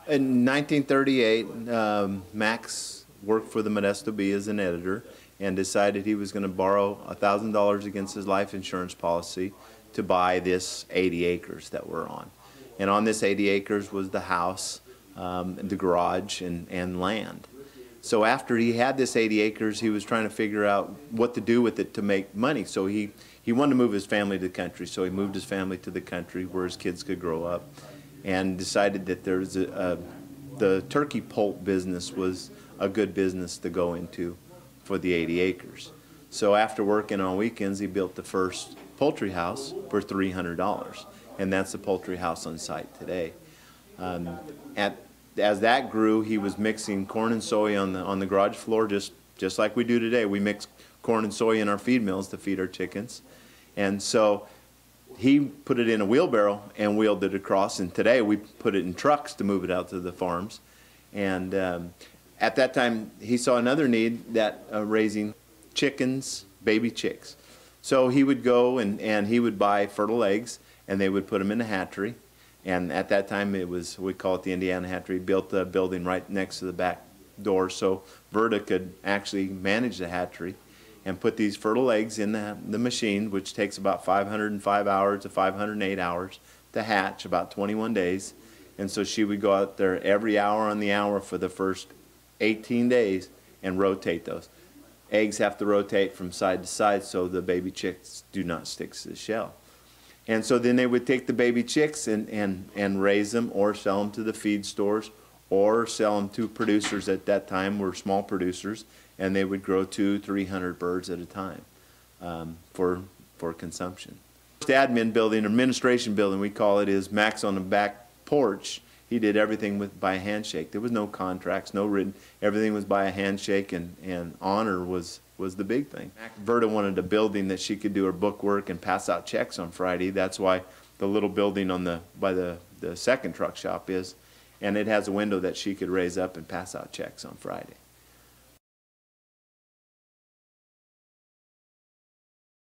In 1938, Max worked for the Modesto Bee as an editor and decided he was going to borrow $1,000 against his life insurance policy to buy this 80 acres that we're on. And on this 80 acres was the house, the garage, and land. So after he had this 80 acres, he was trying to figure out what to do with it to make money. So he wanted to move his family to the country, so he moved his family to the country where his kids could grow up, and decided that there's the turkey poult business was a good business to go into for the 80 acres. So after working on weekends, he built the first poultry house for $300, and that's the poultry house on site today. As that grew, he was mixing corn and soy on the garage floor, just like we do today. We mix corn and soy in our feed mills to feed our chickens, and so he put it in a wheelbarrow and wheeled it across, and today we put it in trucks to move it out to the farms. And at that time, he saw another need, that raising chickens, baby chicks. So he would go and he would buy fertile eggs, and they would put them in the hatchery. And at that time, it was, we call it the Indiana Hatchery, built a building right next to the back door so Verda could actually manage the hatchery and put these fertile eggs in the machine, which takes about 505 hours to 508 hours to hatch, about 21 days. And so she would go out there every hour on the hour for the first 18 days and rotate those. Eggs have to rotate from side to side so the baby chicks do not stick to the shell. And so then they would take the baby chicks and raise them or sell them to the feed stores or sell them to producers. At that time were small producers, and they would grow 200-300 birds at a time for consumption. The admin building, administration building, we call it, is Max on the back porch. He did everything by a handshake. There was no contracts, no written. Everything was by a handshake, and honor was the big thing. Verda wanted a building that she could do her book work and pass out checks on Friday. That's why the little building by the second truck shop is, and it has a window that she could raise up and pass out checks on Friday.